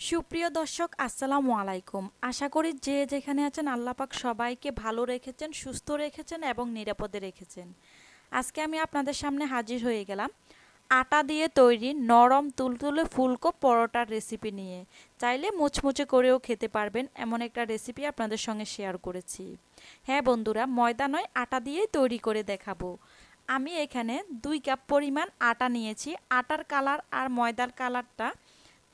সুপ্রিয় দর্শক আসসালামু আলাইকুম। আশা করি যে যেখানে আছেন আল্লাহ পাক সবাইকে ভালো রেখেছেন, সুস্থ রেখেছেন এবং নিরাপদে রেখেছেন। আজকে আমি আপনাদের সামনে হাজির হয়ে গেলাম আটা দিয়ে তৈরি নরম তুলতুলে ফুলকো পরোটার রেসিপি নিয়ে। চাইলে মুচমুচে করেও খেতে পারবেন এমন একটা রেসিপি আপনাদের সঙ্গে শেয়ার করেছি। হ্যাঁ বন্ধুরা, ময়দা নয় আটা দিয়েই তৈরি করে দেখাবো। আমি এখানে 2 কাপ পরিমাণ আটা নিয়েছি। আটার কালার আর ময়দার কালারটা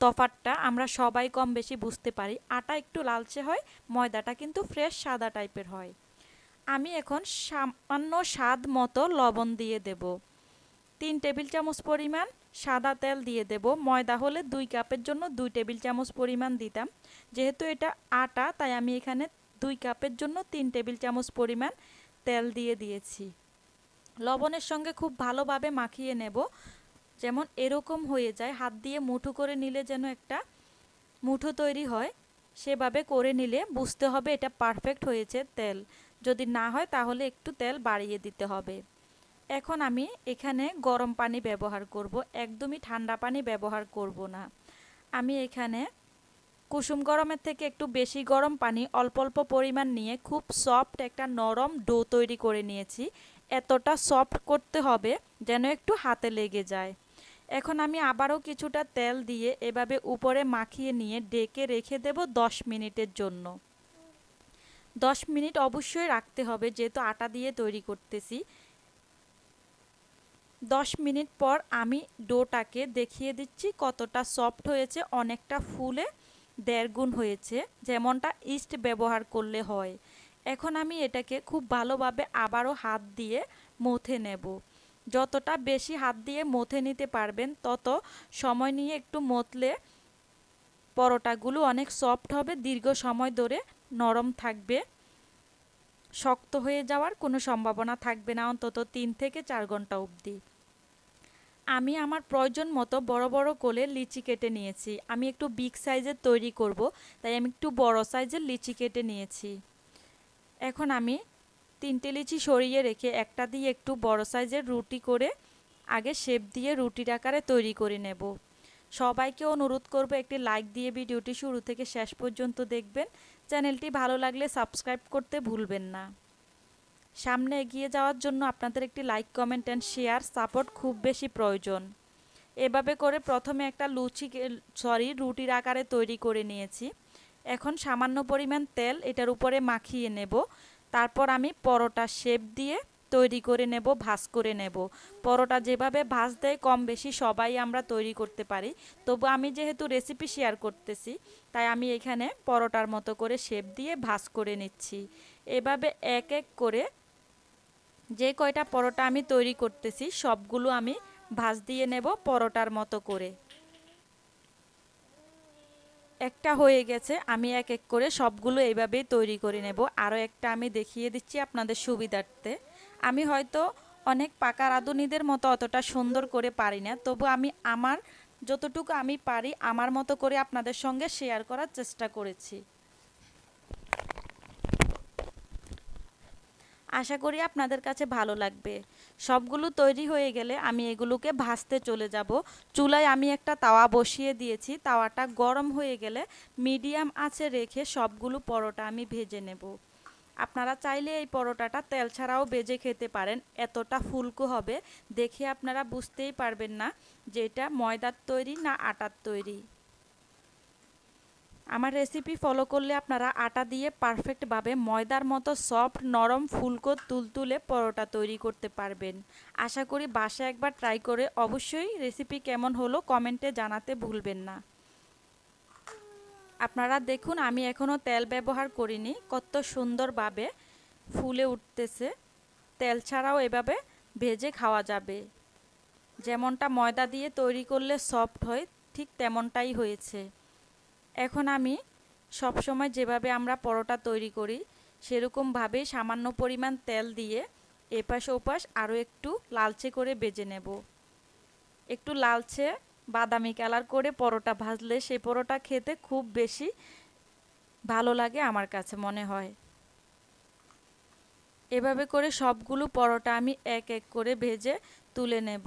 তফাতটা আমরা সবাই কম বেশি বুঝতে পারি। আটা একটু লালচে হয়, ময়দাটা কিন্তু ফ্রেশ সাদা টাইপের হয়। আমি এখন সামান্য স্বাদ মতো লবণ দিয়ে দেব। 3 টেবিল চামচ পরিমাণ সাদা তেল দিয়ে দেব। ময়দা হলে 2 কাপের জন্য 2 টেবিল চামচ পরিমাণ দিতাম। যেহেতু এটা আটা তাই আমি এখানে 2 কাপের জন্য 3 টেবিল চামচ পরিমাণ তেল দিয়ে দিয়েছি। লবণের সঙ্গে খুব ভালোভাবে মাখিয়ে নেব, যেমন এরকম হয়ে যায়। হাত দিয়ে মুঠো করে নিলে যেন একটা মুঠো তৈরি হয়, সেভাবে করে নিলে বুঝতে হবে এটা পারফেক্ট হয়েছে। তেল যদি না হয় তাহলে একটু তেল বাড়িয়ে দিতে হবে। এখন আমি এখানে গরম পানি ব্যবহার করব, একদমই ঠান্ডা পানি ব্যবহার করব না। আমি এখানে কুসুম গরমের থেকে একটু বেশি গরম পানি অল্প অল্প পরিমাণ নিয়ে খুব সফট একটা নরম ডো তৈরি করে নিয়েছি। এতটা সফট করতে হবে যেন একটু হাতে লেগে যায়। এখন আমি আবারও কিছুটা তেল দিয়ে এভাবে উপরে মাখিয়ে নিয়ে ডেকে রেখে দেব 10 মিনিটের জন্য। 10 মিনিট অবশ্যই রাখতে হবে যেহেতু আটা দিয়ে তৈরি করতেছি। 10 মিনিট পর আমি ডোটাকে দেখিয়ে দিচ্ছি কতটা সফট হয়েছে, অনেকটা ফুলে 1.5 গুণ হয়েছে, যেমনটা ইস্ট ব্যবহার করলে হয়। এখন আমি এটাকে খুব ভালোভাবে আবারও হাত দিয়ে মথে নেব। যতটা বেশি হাত দিয়ে মথে নিতে পারবেন তত সময় নিয়ে একটু মথলে পরোটাগুলো অনেক সফট হবে, দীর্ঘ সময় ধরে নরম থাকবে, শক্ত হয়ে যাওয়ার কোনো সম্ভাবনা থাকবে না অন্তত 3 থেকে 4 ঘন্টা অবধি। আমি আমার প্রয়োজন মতো বড় বড় করে লিচি কেটে নিয়েছি। আমি একটু বিগ সাইজের তৈরি করব, তাই আমি একটু বড় সাইজের লিচি কেটে নিয়েছি। এখন আমি 3টে লিচি সরিয়ে রেখে একটা দিয়ে একটু বড় সাইজের রুটি করে আগে শেপ দিয়ে রুটির আকারে তৈরি করে নেব। সবাইকে অনুরোধ করব একটি লাইক দিয়ে ভিডিওটি শুরু থেকে শেষ পর্যন্ত দেখবেন। চ্যানেলটি ভালো লাগলে সাবস্ক্রাইব করতে ভুলবেন না। সামনে এগিয়ে যাওয়ার জন্য আপনাদের একটি like, comment and share support খুব বেশি প্রয়োজন। এভাবে করে প্রথমে একটা রুটির আকারে তৈরি করে নিয়েছি। এখন সামান্য পরিমাণ তেল এটার উপরে মাখিয়ে নেব। তারপর আমি পরোটা শেপ দিয়ে তৈরি করে নেব, ভাঁজ করে নেব। পরোটা যেভাবে ভাঁজ দেয় কম বেশি সবাই আমরা তৈরি করতে পারি, তবু আমি যেহেতু রেসিপি শেয়ার করতেছি তাই আমি এখানে পরোটার মতো করে শেপ দিয়ে ভাঁজ করে নিচ্ছি। এভাবে এক এক করে যে কয়টা পরোটা আমি তৈরি করতেছি সবগুলো আমি ভাঁজ দিয়ে নেব পরোটার মতো করে। একটা হয়ে গেছে, আমি এক এক করে সবগুলো এইভাবেই তৈরি করে নেব। আরও একটা আমি দেখিয়ে দিচ্ছি আপনাদের সুবিধার্থে। আমি হয়তো অনেক পাকা রাঁধুনিদের মতো অতটা সুন্দর করে পারি না, তবু আমি আমার যতটুকু আমি পারি আমার মতো করে আপনাদের সঙ্গে শেয়ার করার চেষ্টা করেছি। আশা করি আপনাদের কাছে ভালো লাগবে। সবগুলো তৈরি হয়ে গেলে আমি এগুলোকে ভাজতে চলে যাব। চুলায় আমি একটা তাওয়া বসিয়ে দিয়েছি। তাওয়াটা গরম হয়ে গেলে মিডিয়াম আঁচে রেখে সবগুলো পরোটা আমি ভেজে নেব। আপনারা চাইলে এই পরোটাটা তেল ছাড়াও ভেজে খেতে পারেন, এতটা ফুলকো হবে, দেখে আপনারা বুঝতেই পারবেন না যে এটা ময়দার তৈরি না আটার তৈরি। আমার রেসিপি ফলো করলে আপনারা আটা দিয়ে পারফেক্টভাবে ময়দার মতো সফট নরম ফুলকো তুলতুলে পরোটা তৈরি করতে পারবেন। আশা করি বাসায় একবার ট্রাই করে অবশ্যই রেসিপি কেমন হলো কমেন্টে জানাতে ভুলবেন না। আপনারা দেখুন আমি এখনও তেল ব্যবহার করিনি, কত সুন্দরভাবে ফুলে উঠতেছে। তেল ছাড়াও এভাবে ভেজে খাওয়া যাবে। যেমনটা ময়দা দিয়ে তৈরি করলে সফট হয় ঠিক তেমনটাই হয়েছে। এখন আমি সবসময় যেভাবে আমরা পরোটা তৈরি করি সেরকমভাবেই সামান্য পরিমাণ তেল দিয়ে এপাশ ওপাশ আরও একটু লালচে করে ভেজে নেব। একটু লালচে বাদামি কালার করে পরোটা ভাজলে সেই পরোটা খেতে খুব বেশি ভালো লাগে আমার কাছে মনে হয়। এভাবে করে সবগুলো পরোটা আমি এক এক করে ভেজে তুলে নেব।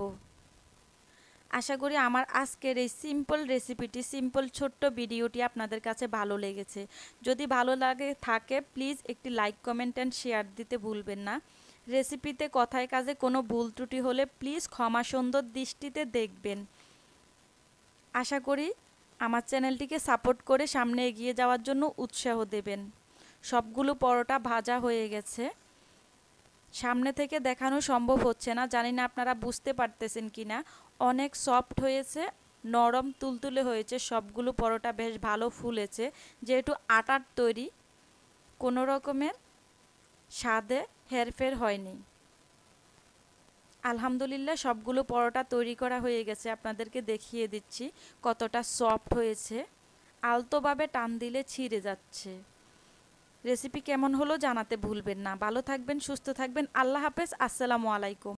আশা করি আমার আজকের এই সিম্পল রেসিপিটি, সিম্পল ছোট্ট ভিডিওটি আপনাদের কাছে ভালো লেগেছে। যদি ভালো লাগে থাকে প্লিজ একটি লাইক, কমেন্ট অ্যান্ড শেয়ার দিতে ভুলবেন না। রেসিপিতে কথায় কাজে কোনো ভুল ত্রুটি হলে প্লিজ ক্ষমা সুন্দর দৃষ্টিতে দেখবেন। আশা করি আমার চ্যানেলটিকে সাপোর্ট করে সামনে এগিয়ে যাওয়ার জন্য উৎসাহ দেবেন। সবগুলো পরোটা ভাজা হয়ে গেছে। সামনে থেকে দেখানো সম্ভব হচ্ছে না, জানি না আপনারা বুঝতে পারতেছেন কি না। অনেক সফট হয়েছে, নরম তুলতুলে হয়েছে, সবগুলো পরোটা বেশ ভালো ফুলেছে। যেহেতু আটার তৈরি, কোনো রকমের স্বাদে হেরফের হয়নি। আলহামদুলিল্লাহ সবগুলো পরোটা তৈরি করা হয়ে গেছে। আপনাদেরকে দেখিয়ে দিচ্ছি কতটা সফট হয়েছে। আলতোভাবে টান দিলে ছিঁড়ে যাচ্ছে। রেসিপি কেমন হলো জানাতে ভুলবেন না। ভালো থাকবেন, সুস্থ থাকবেন। আল্লাহ হাফেজ। আসসালামু আলাইকুম।